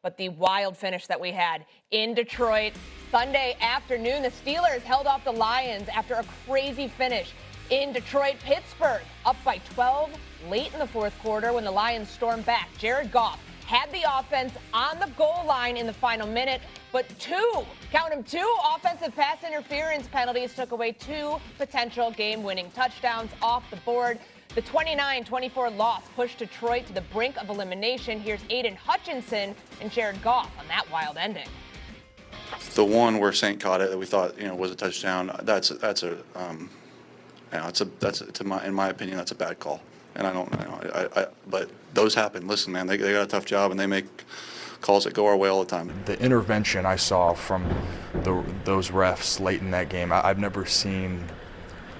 but the wild finish that we had in Detroit Sunday afternoon. The Steelers held off the Lions after a crazy finish in Detroit. Pittsburgh up by 12 late in the fourth quarter when the Lions stormed back. Jared Goff had the offense on the goal line in the final minute, but two offensive pass interference penalties took away two potential game-winning touchdowns off the board. The 29-24 loss pushed Detroit to the brink of elimination. Here's Aiden Hutchinson and Jared Goff on that wild ending. The one where Saint caught it that we thought was a touchdown. In my opinion, that's a bad call. And I don't know. But those happen. Listen, man, they got a tough job and they make calls that go our way all the time. The intervention I saw from those refs late in that game, I've never seen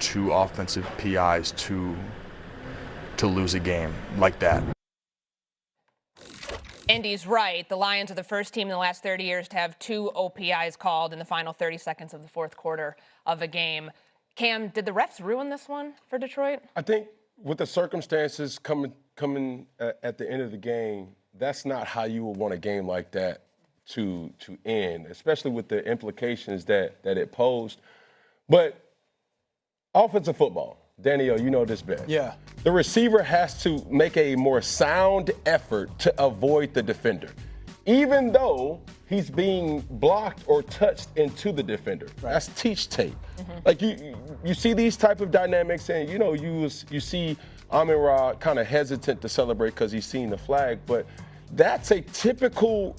two offensive PIs to lose a game like that. Indy's right. The Lions are the first team in the last 30 years to have two OPIs called in the final 30 seconds of the fourth quarter of a game. Cam, did the refs ruin this one for Detroit? I think with the circumstances coming at the end of the game, that's not how you would want a game like that to end, especially with the implications that it posed. But offensive football, Danielle, you know this best. Yeah. The receiver has to make a more sound effort to avoid the defender, even though he's being blocked or touched into the defender. Right. That's teach tape. Mm-hmm. Like you see these type of dynamics, and you see Amon-Ra kind of hesitant to celebrate because he's seen the flag, but that's a typical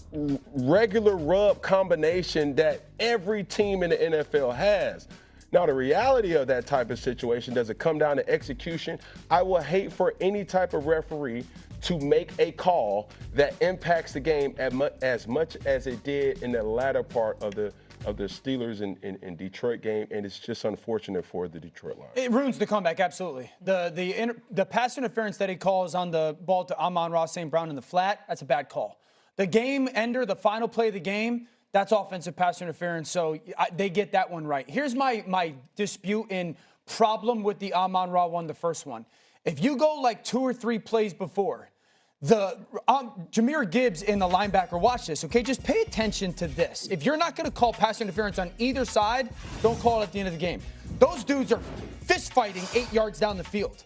regular rub combination that every team in the NFL has. Now, the reality of that type of situation, does it come down to execution? I would hate for any type of referee to make a call that impacts the game as much as it did in the latter part of the Steelers in Detroit game, and it's just unfortunate for the Detroit Lions. It ruins the comeback, absolutely. The pass interference that he calls on the ball to Amon-Ra St. Brown in the flat, that's a bad call. The game ender, the final play of the game, that's offensive pass interference, so they get that one right. Here's my dispute and problem with the Amon-Ra one, the first one. If you go like 2 or 3 plays before, Jahmyr Gibbs in the linebacker, watch this, okay? Just pay attention to this. If you're not going to call pass interference on either side, don't call it at the end of the game. Those dudes are fist fighting 8 yards down the field.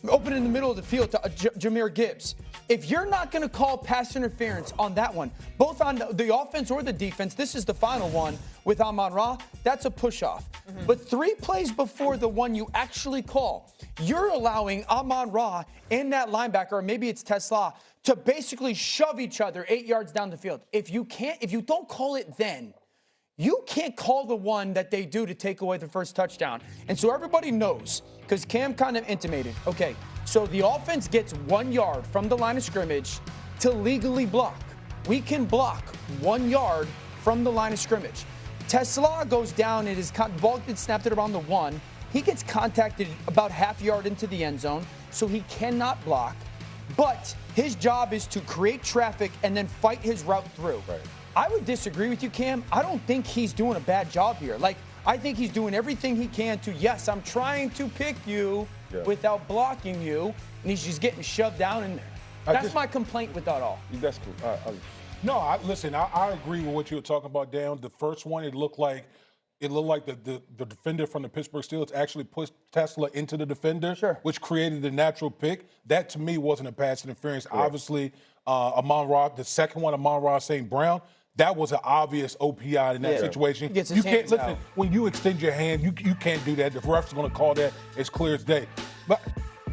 Open in the middle of the field to Jahmyr Gibbs. If you're not going to call pass interference on that one, both on the offense or the defense, this is the final one with Amon-Ra, that's a push-off. Mm-hmm. But 3 plays before the one you actually call, you're allowing Amon-Ra and that linebacker, or maybe it's Tesla, to basically shove each other 8 yards down the field. If you don't call it then, you can't call the one that they do to take away the first touchdown. And so everybody knows, because Cam kind of intimated, okay, so the offense gets 1 yard from the line of scrimmage to legally block. We can block 1 yard from the line of scrimmage. Tesla goes down and his ball gets snapped at around the 1. He gets contacted about half yard into the end zone, so he cannot block. But his job is to create traffic and then fight his route through. Right. I would disagree with you, Cam. I don't think he's doing a bad job here. I think he's doing everything he can to, yes, I'm trying to pick you without blocking you, and he's just getting shoved down in there. That's my complaint with that all. That's cool. No, listen, I agree with what you were talking about, Dan. The first one, it looked like the defender from the Pittsburgh Steelers actually pushed Tesla into the defender, which created the natural pick. That, to me, wasn't a pass interference. Yeah. Obviously, Amon-Ra, the second one, Amon-Ra St. Brown, that was an obvious OPI in that situation. You can't listen. When you extend your hand, you can't do that. The ref's going to call that as clear as day. But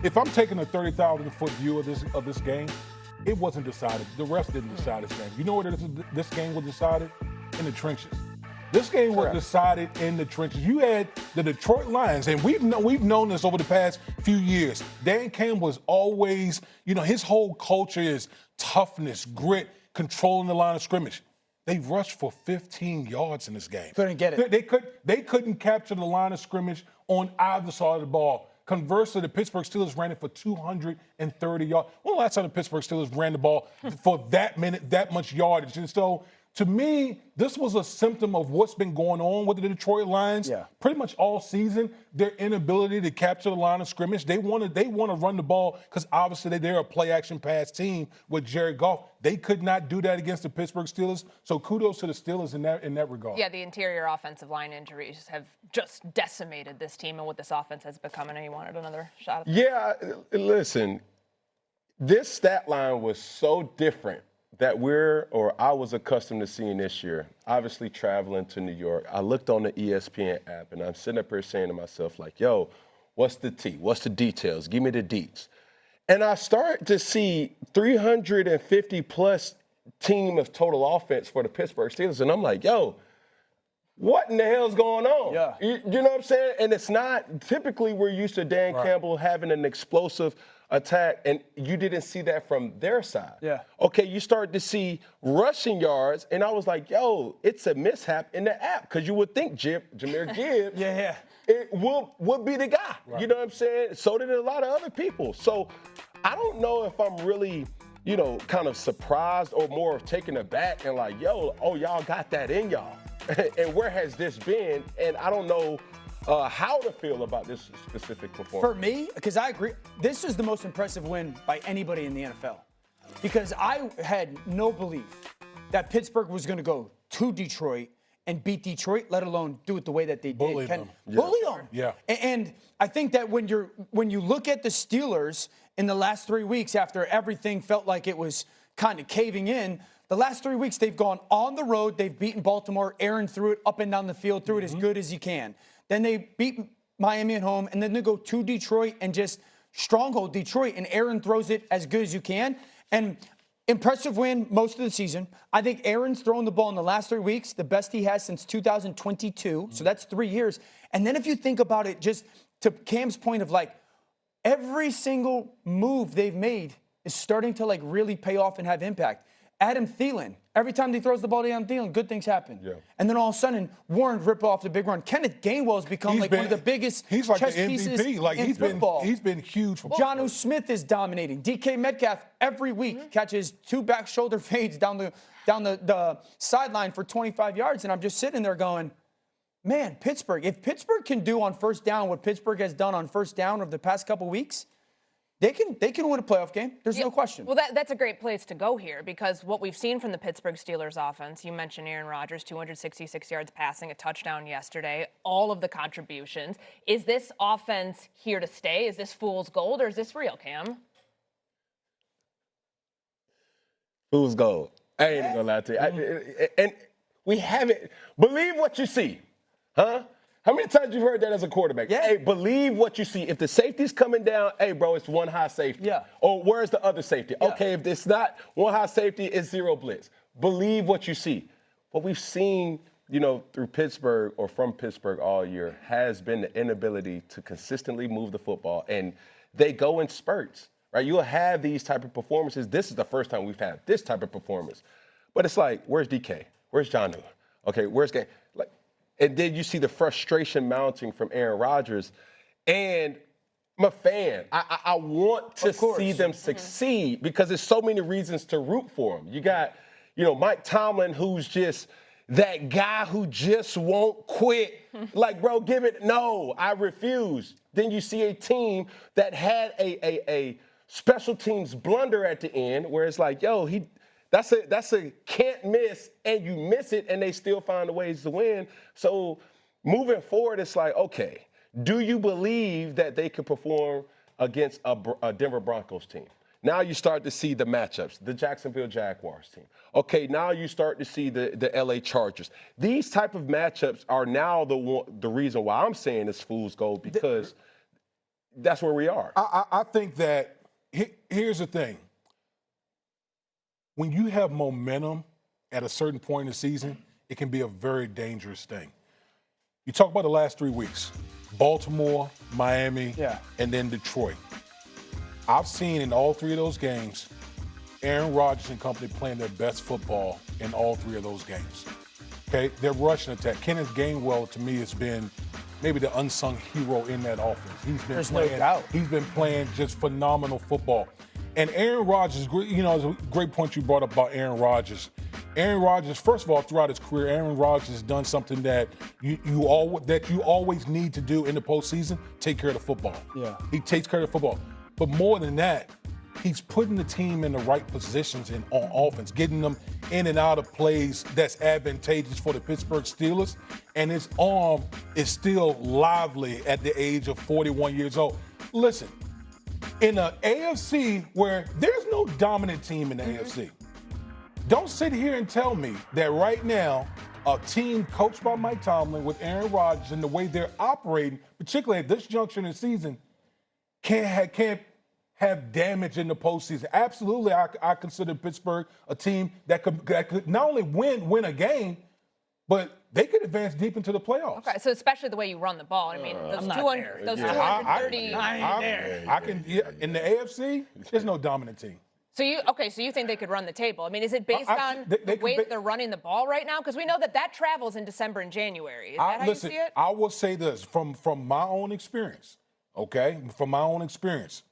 if I'm taking a 30,000-foot view of this game, it wasn't decided. The refs didn't decide this game. You know where this game was decided? In the trenches. This game was decided in the trenches. You had the Detroit Lions, and we've known this over the past few years. Dan Campbell was always, his whole culture is toughness, grit, controlling the line of scrimmage. They rushed for 15 yards in this game. Couldn't get it. They couldn't capture the line of scrimmage on either side of the ball. Conversely, the Pittsburgh Steelers ran it for 230 yards. When the last time the Pittsburgh Steelers ran the ball for that much yardage? And so, to me, this was a symptom of what's been going on with the Detroit Lions pretty much all season. Their inability to capture the line of scrimmage. They want to run the ball because obviously they're a play-action pass team with Jared Goff. They could not do that against the Pittsburgh Steelers. So kudos to the Steelers in that regard. Yeah, the interior offensive line injuries have just decimated this team and what this offense has become. I know you wanted another shot at that. Yeah, listen, this stat line was so different that I was accustomed to seeing this year. Obviously traveling to New York, I looked on the ESPN app and I'm sitting up here saying to myself like, yo, what's the T? What's the details? Give me the deets. And I start to see 350 plus team of total offense for the Pittsburgh Steelers. And I'm like, yo, what in the hell's going on? Yeah. You know what I'm saying? And it's not, typically we're used to Dan Campbell having an explosive attack, and you didn't see that from their side. Yeah. Okay, you start to see rushing yards, and I was like, yo, it's a mishap in the app, because you would think Jahmyr Gibbs it would be the guy. Right. You know what I'm saying? So did a lot of other people. So I don't know if I'm really, kind of surprised or more taken aback and like, yo, y'all got that in y'all. And where has this been? And I don't know how to feel about this specific performance. For me, because I agree, this is the most impressive win by anybody in the NFL. Because I had no belief that Pittsburgh was going to go to Detroit and beat Detroit, let alone do it the way that they did. Bully them. Bully them. Yeah. And I think that when you look at the Steelers in the last 3 weeks after everything felt like it was kind of caving in, the last 3 weeks they've gone on the road, they've beaten Baltimore, Aaron threw it up and down the field, threw it as good as he can. Then they beat Miami at home, and then they go to Detroit and just stronghold Detroit, and Aaron throws it as good as you can. And impressive win most of the season. I think Aaron's thrown the ball in the last 3 weeks, the best he has since 2022. So that's 3 years. And then if you think about it, just to Cam's point of like, every single move they've made is starting to like really pay off and have impact. Adam Thielen, every time he throws the ball to Adam Thielen, good things happen. Yeah. And then all of a sudden, Warren rip off the big run. Kenneth Gainwell has become one of the biggest chess pieces in football. He's been huge for Jonnu Smith is dominating. DK Metcalf every week catches 2 back shoulder fades down the sideline for 25 yards. And I'm just sitting there going, man, Pittsburgh, if Pittsburgh can do on first down what Pittsburgh has done on first down over the past couple weeks, they can win a playoff game. There's no question. Well, that's a great place to go here because what we've seen from the Pittsburgh Steelers offense, you mentioned Aaron Rodgers, 266 yards passing, a touchdown yesterday, all of the contributions. Is this offense here to stay? Is this fool's gold or is this real, Cam? Fool's gold. I ain't gonna lie to you. And we haven't. Believe what you see. Huh? How many times you've heard that as a quarterback? Yeah. Hey, believe what you see. If the safety's coming down, hey, bro, it's one high safety. Yeah. Or where's the other safety? Yeah. Okay, if it's not one high safety, it's 0 blitz. Believe what you see. What we've seen, through Pittsburgh or from Pittsburgh all year has been the inability to consistently move the football. And they go in spurts, right? You'll have these type of performances. This is the first time we've had this type of performance. But it's like, where's DK? Where's Jonnu? Okay, where's Game? And then you see the frustration mounting from Aaron Rodgers. And I'm a fan. I want to see them succeed because there's so many reasons to root for them. You got, Mike Tomlin, who's just that guy who just won't quit. Like, bro, give it. No, I refuse. Then you see a team that had a special teams blunder at the end where it's like, yo, That's a can't miss, and you miss it, and they still find ways to win. So moving forward, it's like, okay, do you believe that they could perform against a Denver Broncos team? Now you start to see the matchups, the Jacksonville Jaguars team. Okay, now you start to see the LA Chargers. These type of matchups are now the reason why I'm saying it's fool's gold because that's where we are. I think that here's the thing. When you have momentum at a certain point in the season, it can be a very dangerous thing. You talk about the last 3 weeks, Baltimore, Miami, and then Detroit. I've seen in all 3 of those games, Aaron Rodgers and company playing their best football in all 3 of those games. Okay, their rushing attack. Kenneth Gainwell, to me, has been maybe the unsung hero in that offense. He's been playing just phenomenal football. And Aaron Rodgers, it's a great point you brought up about Aaron Rodgers. Aaron Rodgers, first of all, throughout his career, Aaron Rodgers has done something that you always need to do in the postseason: take care of the football. Yeah. He takes care of the football. But more than that, he's putting the team in the right positions on offense, getting them in and out of plays that's advantageous for the Pittsburgh Steelers. And his arm is still lively at the age of 41 years old. Listen, in an AFC where there's no dominant team in the AFC, don't sit here and tell me that right now a team coached by Mike Tomlin with Aaron Rodgers and the way they're operating, particularly at this juncture in the season, can't have damage in the postseason. Absolutely, I consider Pittsburgh a team that could not only win a game, but they could advance deep into the playoffs. Okay, so especially the way you run the ball. I mean, those 230. I can. In the AFC, there's no dominant team. So you think they could run the table? I mean, is it based on the way that they're running the ball right now? Because we know that travels in December and January. Is that how you see it? I will say this from my own experience. Okay, from my own experience,